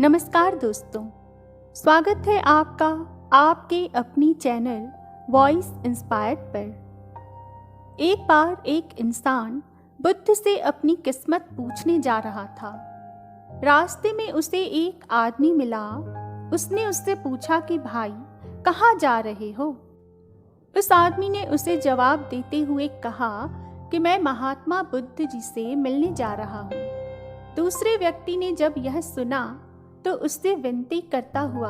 नमस्कार दोस्तों, स्वागत है आपका आपके अपनी चैनल वॉइस इंस्पायर्ड पर। एक बार एक इंसान बुद्ध से अपनी किस्मत पूछने जा रहा था। रास्ते में उसे एक आदमी मिला। उसने उससे पूछा कि भाई कहाँ जा रहे हो? उस आदमी ने उसे जवाब देते हुए कहा कि मैं महात्मा बुद्ध जी से मिलने जा रहा हूँ। दूसरे व्यक्ति ने जब यह सुना तो उससे विनती करता हुआ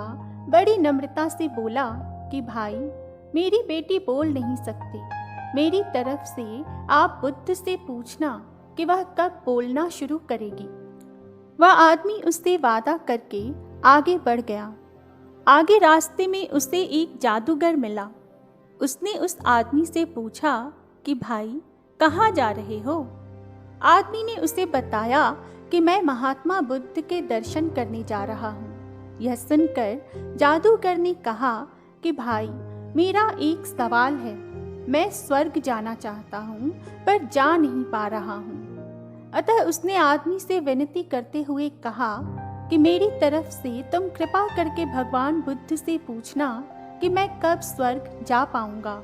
बड़ी नम्रता से बोला कि भाई मेरी बेटी बोल नहीं सकती, मेरी तरफ से आप बुद्ध से पूछना कि वह कब बोलना शुरू करेगी। वह आदमी उससे वादा करके आगे बढ़ गया। आगे रास्ते में उसे एक जादूगर मिला। उसने उस आदमी से पूछा कि भाई कहाँ जा रहे हो? आदमी ने उसे बताया कि मैं महात्मा बुद्ध के दर्शन करने जा रहा हूँ। यह सुनकर जादूगर ने कहा कि भाई मेरा एक सवाल है, मैं स्वर्ग जाना चाहता हूँ पर जा नहीं पा रहा हूँ। अतः उसने आदमी से विनती करते हुए कहा कि मेरी तरफ से तुम कृपा करके भगवान बुद्ध से पूछना कि मैं कब स्वर्ग जा पाऊंगा।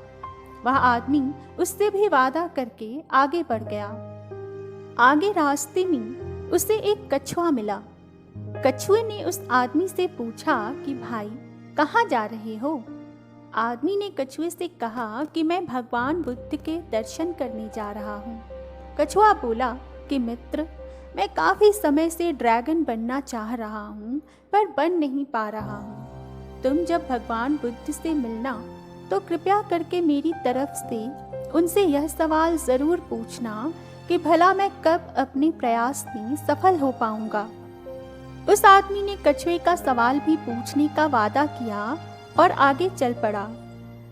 वह आदमी उससे भी वादा करके आगे बढ़ गया। आगे रास्ते में उसे एक कछुआ मिला। कछुए ने उस आदमी से पूछा कि भाई कहाँ जा रहे हो? आदमी ने कछुए से कहा कि मैं भगवान बुद्ध के दर्शन करने जा रहा हूँ। कछुआ बोला कि मित्र, मैं काफी समय से ड्रैगन बनना चाह रहा हूँ पर बन नहीं पा रहा हूँ। तुम जब भगवान बुद्ध से मिलना तो कृपया करके मेरी तरफ से उनसे यह सवाल जरूर पूछना कि भला मैं कब अपने प्रयास में सफल हो पाऊंगा। उस आदमी ने कछुए का सवाल भी पूछने का वादा किया और आगे चल पड़ा।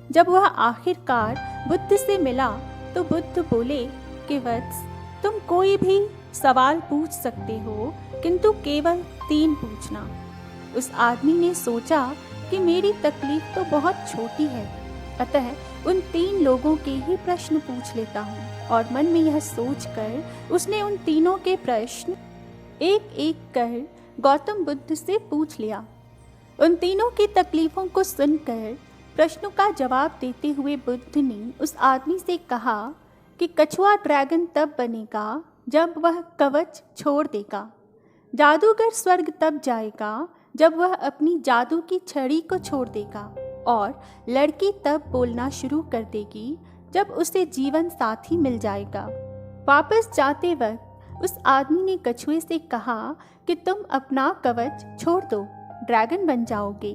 जब वह आखिरकार बुद्ध से मिला तो बुद्ध बोले कि वत्स, तुम कोई भी सवाल पूछ सकते हो किंतु केवल 3 पूछना। उस आदमी ने सोचा कि मेरी तकलीफ तो बहुत छोटी है, अतः उन 3 लोगों के ही प्रश्न पूछ लेता हूँ। और मन में यह सोचकर उसने उन तीनों के प्रश्न एक एक कर गौतम बुद्ध से पूछ लिया। उन तीनों की तकलीफों को सुनकर प्रश्नों का जवाब देते हुए बुद्ध ने उस आदमी से कहा कि कछुआ ड्रैगन तब बनेगा जब वह कवच छोड़ देगा। जादूगर स्वर्ग तब जाएगा जब वह अपनी जादू की छड़ी को छोड़ देगा। और लड़की तब बोलना शुरू कर देगी जब उसे जीवन साथी मिल जाएगा। वापस जाते वक्त उस आदमी ने कछुए से कहा कि तुम अपना कवच छोड़ दो, ड्रैगन बन जाओगे।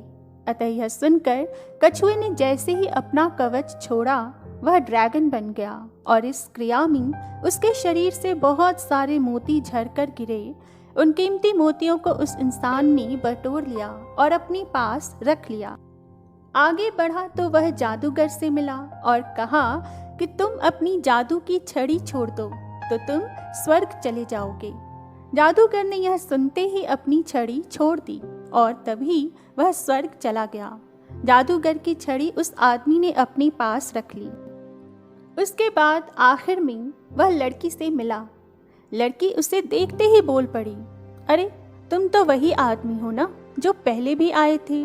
अतः यह सुनकर कछुए ने जैसे ही अपना कवच छोड़ा वह ड्रैगन बन गया और इस क्रिया में उसके शरीर से बहुत सारे मोती झरकर गिरे। उन कीमती मोतियों को उस इंसान ने बटोर लिया और अपने पास रख लिया। आगे बढ़ा तो वह जादूगर से मिला और कहा कि तुम अपनी जादू की छड़ी छोड़ दो तो तुम स्वर्ग चले जाओगे। जादूगर ने यह सुनते ही अपनी छड़ी छोड़ दी और तभी वह स्वर्ग चला गया। जादूगर की छड़ी उस आदमी ने अपने पास रख ली। उसके बाद आखिर में वह लड़की से मिला। लड़की उसे देखते ही बोल पड़ी, अरे तुम तो वही आदमी हो ना जो पहले भी आए थे।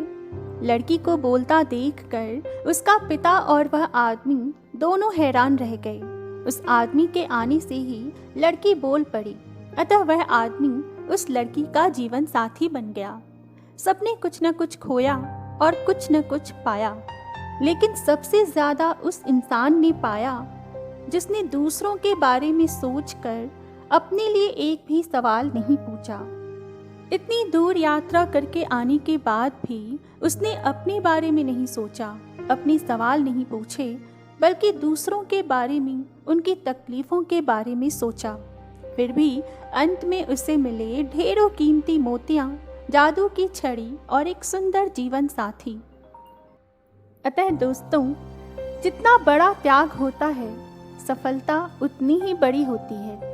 लड़की को बोलता देखकर उसका पिता और वह आदमी दोनों हैरान रह गए। उस आदमी के आने से ही लड़की बोल पड़ी, अतः वह आदमी उस लड़की का जीवन साथी बन गया। सबने कुछ न कुछ खोया और कुछ न कुछ पाया, लेकिन सबसे ज्यादा उस इंसान ने पाया जिसने दूसरों के बारे में सोचकर अपने लिए एक भी सवाल नहीं पूछा। इतनी दूर यात्रा करके आने के बाद भी उसने अपने बारे में नहीं सोचा, अपने सवाल नहीं पूछे, बल्कि दूसरों के बारे में, उनकी तकलीफों के बारे में सोचा। फिर भी अंत में उसे मिले ढेरों कीमती मोतियां, जादू की छड़ी और एक सुंदर जीवन साथी। अतः दोस्तों, जितना बड़ा त्याग होता है, सफलता उतनी ही बड़ी होती है।